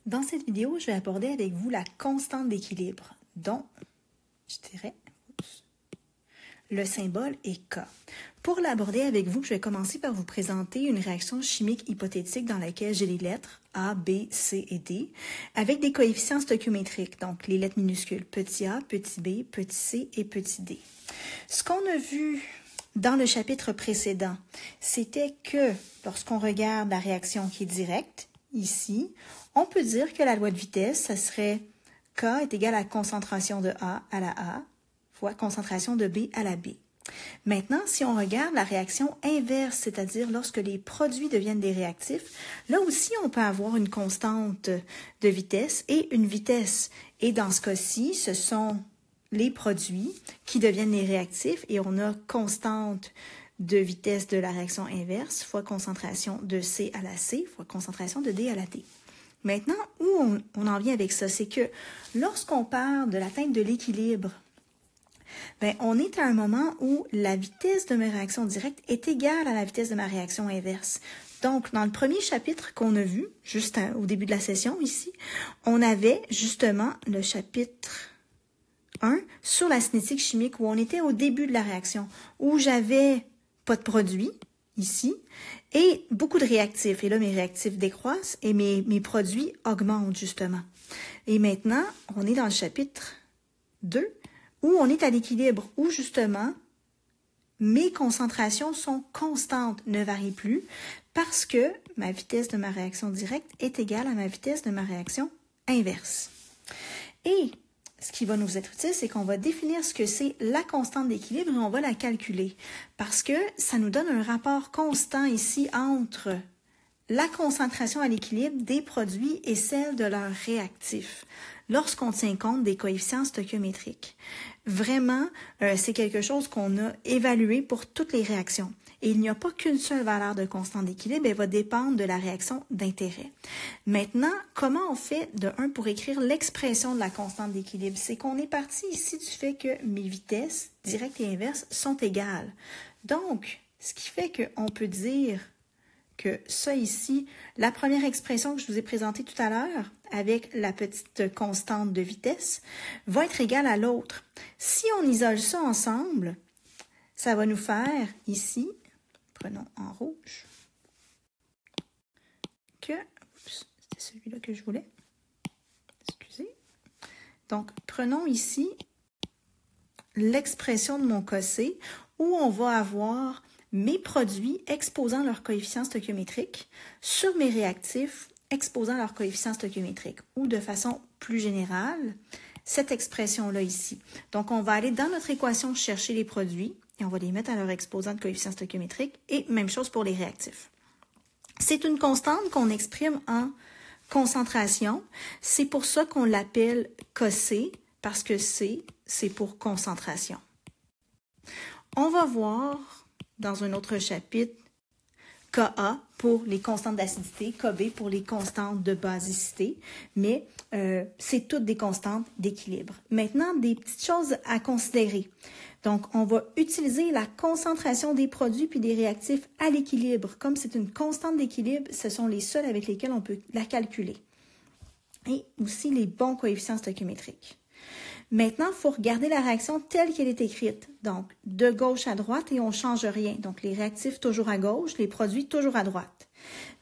Dans cette vidéo, je vais aborder avec vous la constante d'équilibre, dont, je dirais, le symbole est K. Pour l'aborder avec vous, je vais commencer par vous présenter une réaction chimique hypothétique dans laquelle j'ai les lettres A, B, C et D, avec des coefficients stoichiométriques, donc les lettres minuscules, petit a, petit b, petit c et petit d. Ce qu'on a vu dans le chapitre précédent, c'était que lorsqu'on regarde la réaction qui est directe, ici, on peut dire que la loi de vitesse, ça serait K est égal à concentration de A à la A fois concentration de B à la B. Maintenant, si on regarde la réaction inverse, c'est-à-dire lorsque les produits deviennent des réactifs, là aussi, on peut avoir une constante de vitesse et une vitesse. Et dans ce cas-ci, ce sont les produits qui deviennent les réactifs et on a constante de vitesse de la réaction inverse fois concentration de C à la C fois concentration de D à la D. Maintenant, où on en vient avec ça, c'est que lorsqu'on parle de l'atteinte de l'équilibre, on est à un moment où la vitesse de ma réaction directe est égale à la vitesse de ma réaction inverse. Donc, dans le premier chapitre qu'on a vu, juste au début de la session ici, on avait justement le chapitre 1 sur la cinétique chimique où on était au début de la réaction, où j'avais pas de produit, ici, et beaucoup de réactifs. Et là, mes réactifs décroissent et mes produits augmentent, justement. Et maintenant, on est dans le chapitre 2, où on est à l'équilibre, où, justement, mes concentrations sont constantes, ne varient plus, parce que ma vitesse de ma réaction directe est égale à ma vitesse de ma réaction inverse. Et ce qui va nous être utile, c'est qu'on va définir ce que c'est la constante d'équilibre et on va la calculer parce que ça nous donne un rapport constant ici entre la concentration à l'équilibre des produits et celle de leurs réactifs lorsqu'on tient compte des coefficients stoichiométriques. Vraiment, c'est quelque chose qu'on a évalué pour toutes les réactions. Et il n'y a pas qu'une seule valeur de constante d'équilibre, elle va dépendre de la réaction d'intérêt. Maintenant, comment on fait de 1 pour écrire l'expression de la constante d'équilibre? C'est qu'on est parti ici du fait que mes vitesses, directes et inverses, sont égales. Donc, ce qui fait qu'on peut dire que ça ici, la première expression que je vous ai présentée tout à l'heure, avec la petite constante de vitesse, va être égale à l'autre. Si on isole ça ensemble, ça va nous faire ici, prenons en rouge, que, c'était celui-là que je voulais, excusez. Donc, prenons ici l'expression de mon cossé où on va avoir mes produits exposant leurs coefficients stoichiométriques sur mes réactifs exposant leurs coefficients stoichiométriques ou de façon plus générale, cette expression-là ici. Donc, on va aller dans notre équation chercher les produits et on va les mettre à leur exposant de coefficients stoichiométriques et même chose pour les réactifs. C'est une constante qu'on exprime en concentration. C'est pour ça qu'on l'appelle CC parce que C, c'est pour concentration. On va voir dans un autre chapitre Ka pour les constantes d'acidité, Kb pour les constantes de basicité, mais c'est toutes des constantes d'équilibre. Maintenant, des petites choses à considérer. Donc, on va utiliser la concentration des produits puis des réactifs à l'équilibre. Comme c'est une constante d'équilibre, ce sont les seuls avec lesquels on peut la calculer. Et aussi les bons coefficients stoichiométriques. Maintenant, il faut regarder la réaction telle qu'elle est écrite. Donc, de gauche à droite et on ne change rien. Donc, les réactifs toujours à gauche, les produits toujours à droite.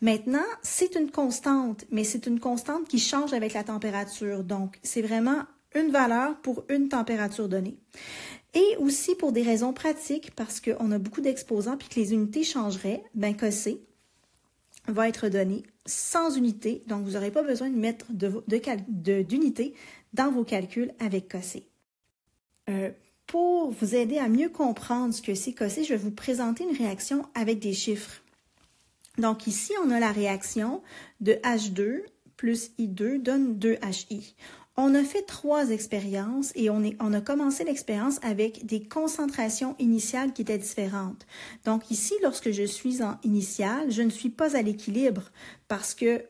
Maintenant, c'est une constante, mais c'est une constante qui change avec la température. Donc, c'est vraiment une valeur pour une température donnée. Et aussi pour des raisons pratiques, parce qu'on a beaucoup d'exposants puis que les unités changeraient, CC va être donné sans unité. Donc, vous n'aurez pas besoin de mettre d'unité dans vos calculs avec CC. Pour vous aider à mieux comprendre ce que c'est CC, je vais vous présenter une réaction avec des chiffres. Donc, ici, on a la réaction de H2 plus I2 donne 2HI. On a fait 3 expériences et on a commencé l'expérience avec des concentrations initiales qui étaient différentes. Donc ici, lorsque je suis en initiale, je ne suis pas à l'équilibre parce que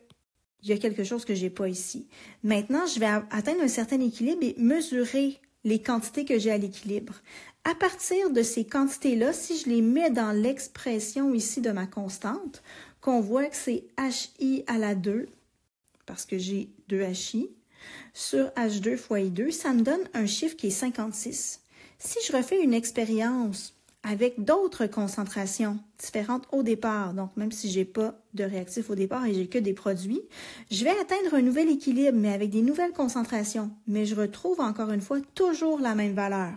il y a quelque chose que j'ai pas ici. Maintenant, je vais atteindre un certain équilibre et mesurer les quantités que j'ai à l'équilibre. À partir de ces quantités-là, si je les mets dans l'expression ici de ma constante, qu'on voit que c'est HI à la 2 parce que j'ai 2 HI, sur H2 fois I2, ça me donne un chiffre qui est 56. Si je refais une expérience avec d'autres concentrations différentes au départ, donc même si je n'ai pas de réactif au départ et j'ai que des produits, je vais atteindre un nouvel équilibre, mais avec des nouvelles concentrations. Mais je retrouve encore une fois toujours la même valeur.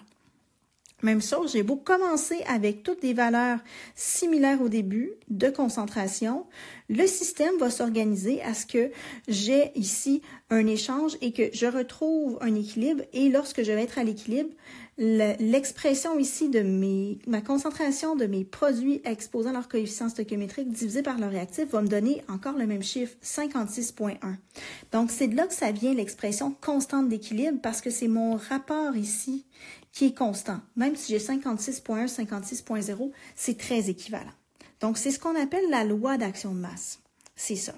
Même chose, j'ai beau commencer avec toutes des valeurs similaires au début de concentration, le système va s'organiser à ce que j'ai ici un échange et que je retrouve un équilibre. Et lorsque je vais être à l'équilibre, l'expression ici de ma concentration de mes produits exposant leur coefficient stoichiométrique divisé par leur réactif va me donner encore le même chiffre, 56,1. Donc, c'est de là que ça vient l'expression constante d'équilibre parce que c'est mon rapport ici qui est constant. Même si j'ai 56,1, 56,0, c'est très équivalent. Donc, c'est ce qu'on appelle la loi d'action de masse. C'est ça.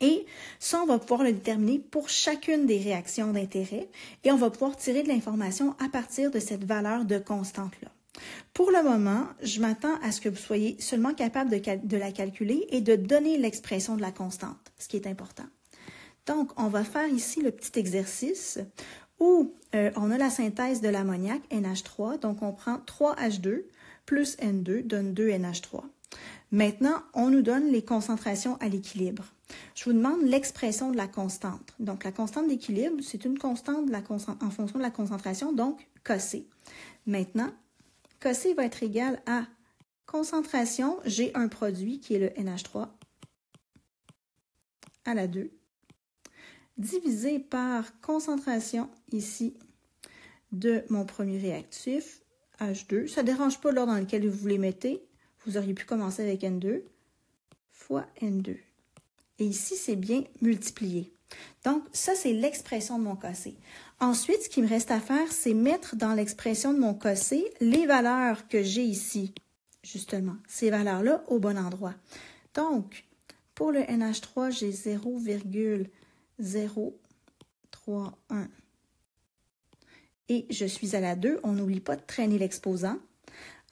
Et ça, on va pouvoir le déterminer pour chacune des réactions d'intérêt et on va pouvoir tirer de l'information à partir de cette valeur de constante-là. Pour le moment, je m'attends à ce que vous soyez seulement capable de la calculer et de donner l'expression de la constante, ce qui est important. Donc, on va faire ici le petit exercice où on a la synthèse de l'ammoniac, NH3, donc on prend 3H2 plus N2 donne 2NH3. Maintenant, on nous donne les concentrations à l'équilibre. Je vous demande l'expression de la constante. Donc, la constante d'équilibre, c'est une constante en fonction de la concentration, donc Kc. Maintenant, Kc va être égal à concentration, j'ai un produit qui est le NH3 à la 2, divisé par concentration ici de mon premier réactif, H2. Ça ne dérange pas l'ordre dans lequel vous les mettez. Vous auriez pu commencer avec N2 fois N2. Et ici, c'est bien multiplié. Donc, ça, c'est l'expression de mon Kc. Ensuite, ce qu'il me reste à faire, c'est mettre dans l'expression de mon Kc les valeurs que j'ai ici, justement, ces valeurs-là au bon endroit. Donc, pour le NH3, j'ai 0,031. Et je suis à la 2, on n'oublie pas de traîner l'exposant.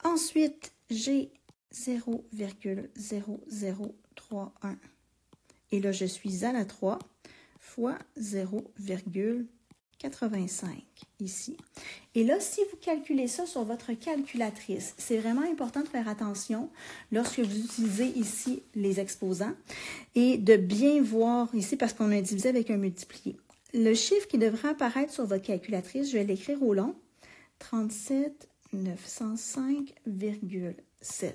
Ensuite, j'ai 0,0031. Et là, je suis à la 3 fois 0,85 ici. Et là, si vous calculez ça sur votre calculatrice, c'est vraiment important de faire attention lorsque vous utilisez ici les exposants et de bien voir ici, parce qu'on a divisé avec un multiplié. Le chiffre qui devrait apparaître sur votre calculatrice, je vais l'écrire au long, 37 905,7.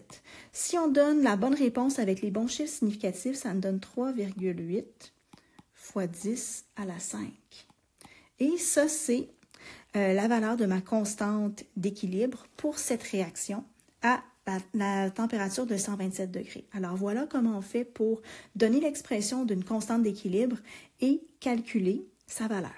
Si on donne la bonne réponse avec les bons chiffres significatifs, ça me donne 3,8 fois 10 à la 5. Et ça, c'est la valeur de ma constante d'équilibre pour cette réaction à la température de 127 degrés. Alors, voilà comment on fait pour donner l'expression d'une constante d'équilibre et calculer sa valeur.